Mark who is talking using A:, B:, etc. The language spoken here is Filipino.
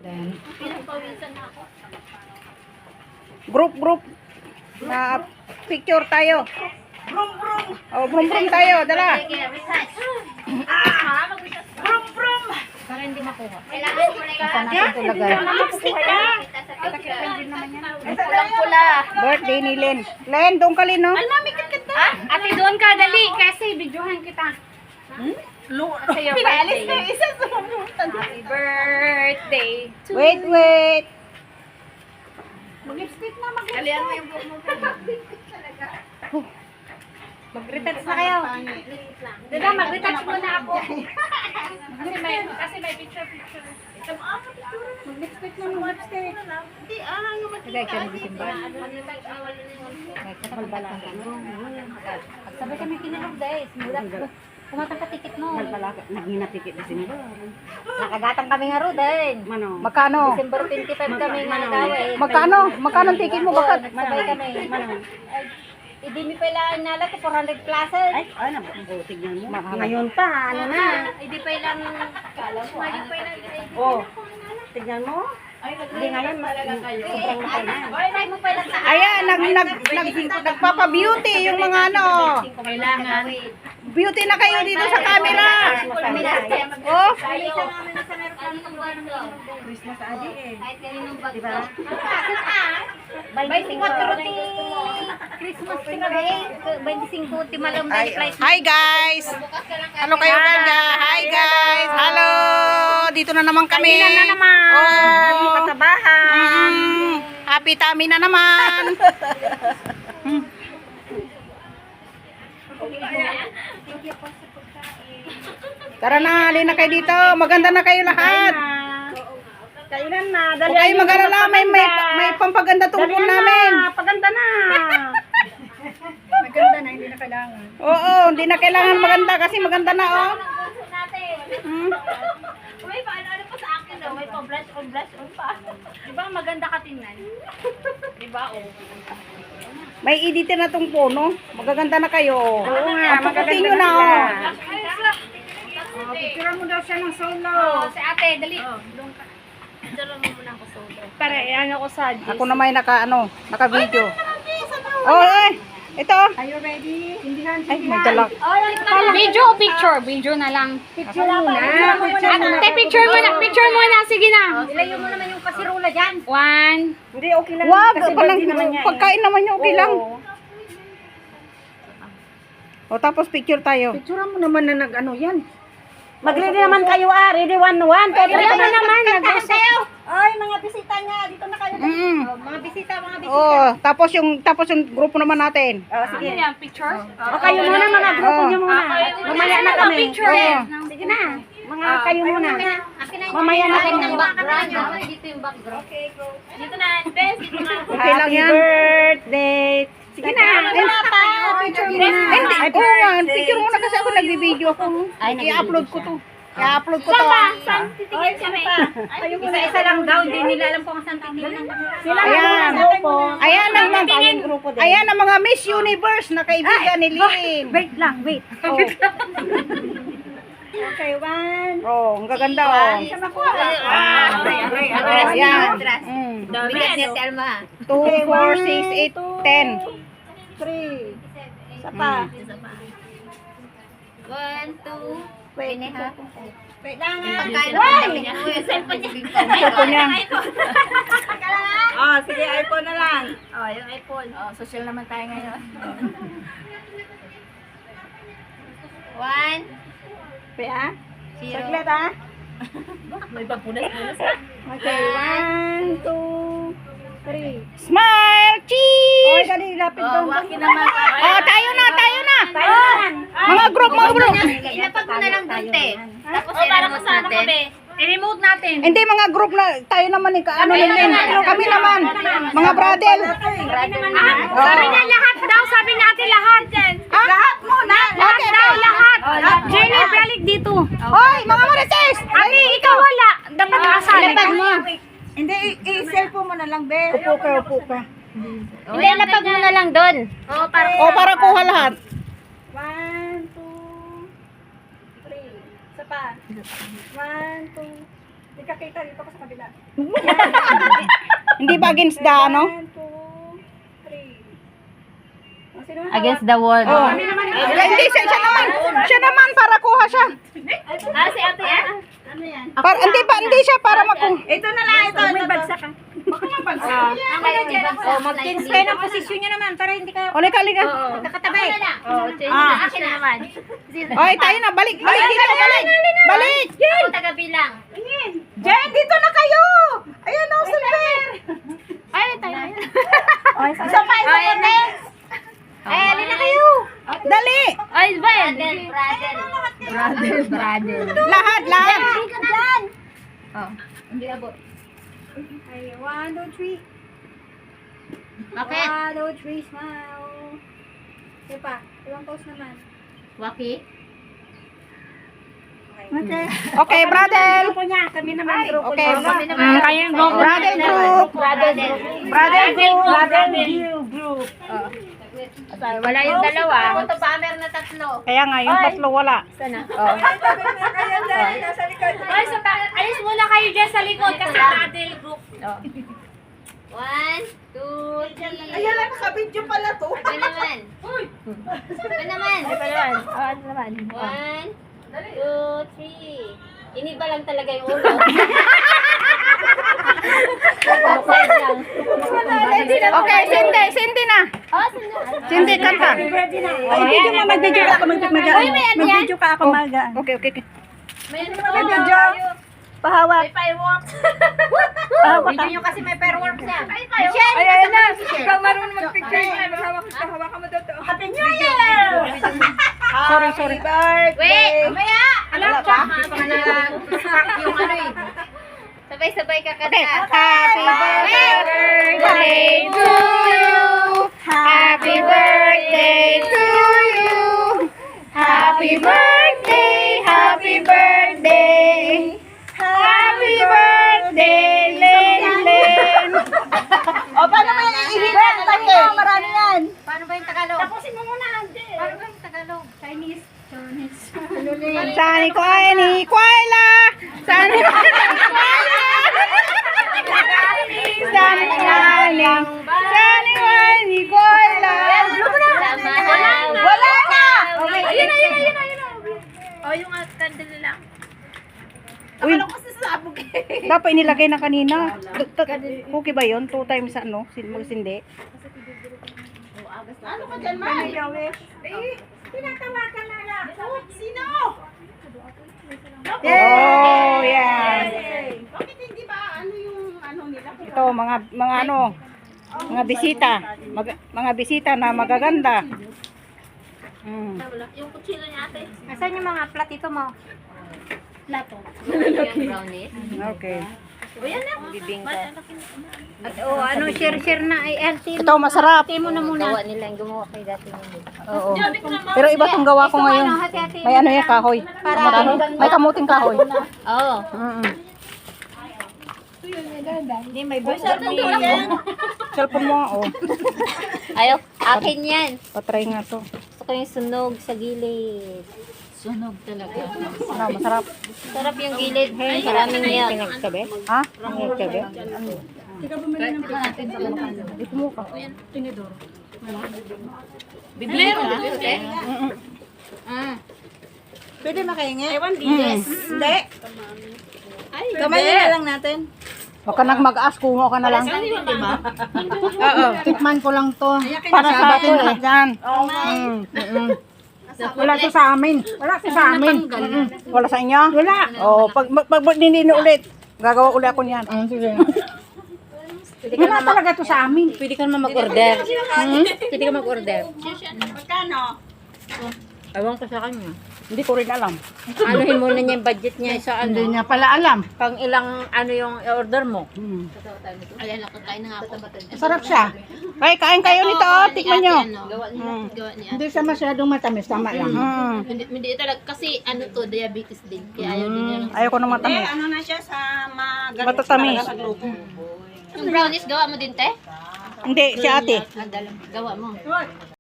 A: Then,
B: Pinagpawisan na ako.
A: group na picture tayo. Oh, brum tayo, dala.
B: Para hindi makuha.
A: Saan natin ito lagay?
B: Pulang-pula.
A: Birthday ni Len. Len, doon ka Len, no?
B: Mami, kaganda. Ate, doon ka, dali. Kasi videohan kita. Sa your birthday. Happy birthday.
A: Wait.
B: Mag-lipstick na, mag-lipstick. Mo yung buhok mo.
A: Mag-retouch na kayo.
B: Dada, mag-retouch muna ako. Kasi may picture. Mag-lipstick na, mag-lipstick. Hindi,
A: Lagay ka ng December.
B: mag-retouch na, wala na yun.
A: May kabalbalaka. Sabi kami kinalog guys. Kumatang ka ticket mo. Naging ticket na sinalo. Nakagatang kami nga ro din. Magkano? December 25 kami nga gawin. Magkano ang ticket mo? Bakit? Sabay kami. Hindi mi pala nala ko 400 classes. Ay, tignan mo. Ngayon pa, ano na?
B: Hindi pa ilang kala mo. Hindi pa ilang.
A: Oh, tignan mo. Hindi ngayon, sobrang mahal na.
B: Try mo pa ilang sa
A: Ayan, nagpapa-beauty yung mga ano.
B: kailangan.
A: Beauty na kayo dito sa camera. Oh,
B: Christmas adi eh. Kahit kaninong bag. Diba?
A: 24
B: Christmas tree. 25 timalam na flight.
A: hi guys. Ano kayo kanya? Hi guys. Hello. Dito na naman kami.
B: Kainan na naman.
A: Oh.
B: Patabahan.
A: Happy tummy na naman. Tara na, halina na kayo dito. Maganda na kayo lahat.
B: Kainan na.
A: Huwag kayo mag-alala, may pampaganda tungkol namin.
B: Paganda na. Maganda na, hindi na kailangan.
A: Oo, hindi na kailangan maganda kasi maganda na oh.
B: May ano pa sa akin daw, may pa-blush on pa. Diba maganda ka tingnan? Diba oh.
A: May editin na tong puno. Magaganda na kayo.
B: Oo nga,
A: Puputin nyo na oh.
B: Picture mo daw siya ng solo. Si ate, dali. Doon ka. Picture mo muna ako solo. Para ano ko sa
A: Ako na may naka-video. Oh, ito.
B: Are you ready? Hindihan
A: Ay, may dala.
B: Video o picture? Video na lang. Picture muna. Ate, picture mo na. Picture mo na. Sige na. Ilayo mo naman yung kasirula dyan. 1.
A: Hindi, okay lang. Wag, pagkain naman yung okay lang. O, tapos picture tayo.
B: Picture mo naman na nag-ano yan.
A: Mag-ready naman kayo Ready 1-1.
B: Wala na naman. Nag-gusto kayo.
C: Ay, mga bisita niya, dito na kayo.
B: Mga bisita.
A: Oh, tapos yung grupo naman natin.
B: Sige. Ano yan? Picture?
C: O kayo muna, mga grupo niyo muna.
B: Mamaya na kami. Picture eh.
C: Sige na. Mga kayo muna.
B: Mamaya na kami ng background. Dito yung background. Okay, go. Dito na. Best. Dito na.
A: Okay lang yan.
C: Birthday.
A: Sige na. Picture mo na. Hindi, oo nga. Picture mo na kasi ako nagbibideo ako. I-upload ko to. I-upload ko to.
B: Saan titigil kami?
C: Isa-isa lang daw, hindi nila alam kung saan titignan.
A: Ayan. Ayan ang mga Miss Universe na kaibigan ni Lynn.
C: Wait lang, wait. Okay, 1.
A: Oh, ang gaganda oh. Ayan.
B: Bigat niya si Alma.
A: 2, 4, 6, 8, 10.
C: 3. Isa pa.
B: 1, 2,
C: Wait lang.
B: pagkain na niya. Yung cellphone niya.
A: Cellphone niya.
C: Oh, sige, iPhone na lang.
B: Oh, yung iPhone. Oh, social naman tayo ngayon. 1,
C: Kaya?
B: 0.
C: Saglit ah.
B: May pagpunas-punas.
C: Okay, 1, 2, 3.
A: Smile! Cheese!
C: Oy, dali, lapit doon.
B: Waki naman.
A: Oh, tayo na!
C: Tayo na.
A: Mga group.
B: Ilapag mo na lang doon, te. Tapos i-remote natin. I-remote natin.
A: Hindi, mga group na, tayo naman ano Lynn. Kami naman. Mga brother.
B: Sabi niya lahat daw. Sabi natin lahat.
C: Lahat muna.
A: Okay,
B: Lahat. Jenny, balik dito.
A: Hoy, mga marites!
B: Ate, ikaw wala. Dapat nakasali.
A: Ilapag mo.
C: Hindi, i-cellphone mo na lang, be.
A: Upo ka.
B: Hindi, lapag mo na lang doon. Oo,
A: Para kuha lahat.
C: 1, 2, 3. Isa pa. 1, 2,
D: Hindi ba against the ano?
C: Against the wall.
D: Oh. Hindi, siya naman para kuha siya.
C: Si ate yan?
D: Hindi siya para makuha.
C: Ito na lang, ito. May bagsak ka. Mag-change kayo ng posisyon nyo naman para hindi kayo
D: O, liga.
C: nakatabay. Akin na naman.
D: Oy, tayo na. Balik dito, balik. Balik.
C: Ako taga-bilang.
D: Jen, dito na kayo. Ayan o, silver.
B: Ay, tayo.
D: Isa pa.
C: Ay, alin na kayo.
D: Dali.
B: Ay, ba yan?
C: Brother.
D: Lahat.
C: Hindi abot.
A: Ay, 1, 2, 3.
C: Bakit?
A: 1, 2, 3, smile. Sige pa, ibang pose naman.
C: Waki?
D: Okay, brother.
A: Kami naman group.
D: Okay.
B: Kayo go.
D: Brother group. Brother group.
C: Wala yung dalawa. Ako to bomber na tatlo.
D: Kaya nga, yung tatlo wala. Oh.
B: Ay, alis muna kayo dyan sa likod kasi paddle group.
C: 1, 2, 3.
D: Ayan lang, nakabidyo pala to.
C: Ano naman? Ano naman?
A: Ano naman?
C: 1, 2, 3. Iniba lang talaga yung ulo.
D: Okay, Cindy na. Cindy, kanta.
A: Video mo, mag-video ka ako, mag-video ka ako,
D: Okay.
C: May
A: video. Pahawak.
C: fireworks. Video nyo kasi may fireworks yan.
A: Ayan na. Ikaw marunong mag-picture niya. Hawakan mo daw to. Happy New Year!
D: Sorry.
C: Wait! Mamaya! Alam ka? Yung ano eh. Sabay-sabay ka kanta.
D: Happy birthday to you. Happy birthday to you. Happy birthday. Happy birthday. Happy birthday, Len. O, paano mo yung ihigan? Marami yan.
C: Paano ba yung Tagalog?
A: Tapusin mo muna.
C: Paano ba yung Tagalog?
A: Chinese.
D: Sani ko ay ni Kuala. Sani ko ay ni Kuala. Sani ko ay ni Kuala. Wala na.
C: Ayun na. O, yung candle lang.
D: Uy, dapat inilagay na kanina. Okay ba yun? 2 times ano? Magsindi?
A: Ano ka dyan, Ma? Tinatawakan na lang. Sino?
D: Oh, yeah.
A: Bakit hindi ba ano yung ano nila?
D: Ito, mga ano, mga bisita. Mga bisita na magaganda.
C: Yung kutsilo niya ate.
A: Nasaan yung mga platito mo? Plato.
C: Yung brownies.
D: Okay.
C: O yan na. Bibingka.
A: At ano, share na ay LT.
D: Ito, masarap.
A: mo na muna.
C: Gawa nila yung gumawa kay dati nila.
D: Oo. Pero iba tong gawa ko ngayon. May ano yan, kahoy. May kamuting kahoy.
C: Oo.
A: Hindi, may voice.
D: Cellphone mo, oh.
C: Ayaw, akin yan.
D: Patry nga to.
C: Gusto ko yung sunog sa gilid. Sunog talaga.
D: Ano, masarap.
C: Sarap yung gilid. Maraming milk.
D: Ha? Nagkabe? Dito mo ka.
C: Bibili mo ba?
A: Pwede makahingi? Ewan, yes. Hindi. Kamay na lang natin.
D: Huwag ka nang mag-ask, kuha ka na lang. Oo. Tikman ko lang to. Para sa atin lahat dyan. Wala to sa amin. Wala to sa amin. Wala sa inyo? Wala. Oo, pag nilino ulit, gagawa ulit ako niyan. Sige. Wala talaga to sa amin.
C: Pwede ka naman mag-order. Pwede ka mag-order.
A: Magkano?
C: Ewan ko sa kanya.
D: Hindi ko rin alam.
C: Anuhin mo na niya yung budget niya sa ano.
D: Hindi niya pala alam.
C: Pang ilang ano yung order mo.
B: Ayan, nakakain na nga ako.
D: Masarap siya. Ay, kain kayo nito, oh. Tikman nyo.
B: Gawa niya.
D: Hindi siya masyadong matamis, tama lang.
B: Hindi talaga, kasi ano to, diabetes din. Kaya ayaw din niya.
D: Ayaw ko ng matamis.
A: Ano na siya sa
D: Matatamis.
B: Yung brownies, gawa mo din, te?
D: Hindi, si ate.
B: Gawa mo.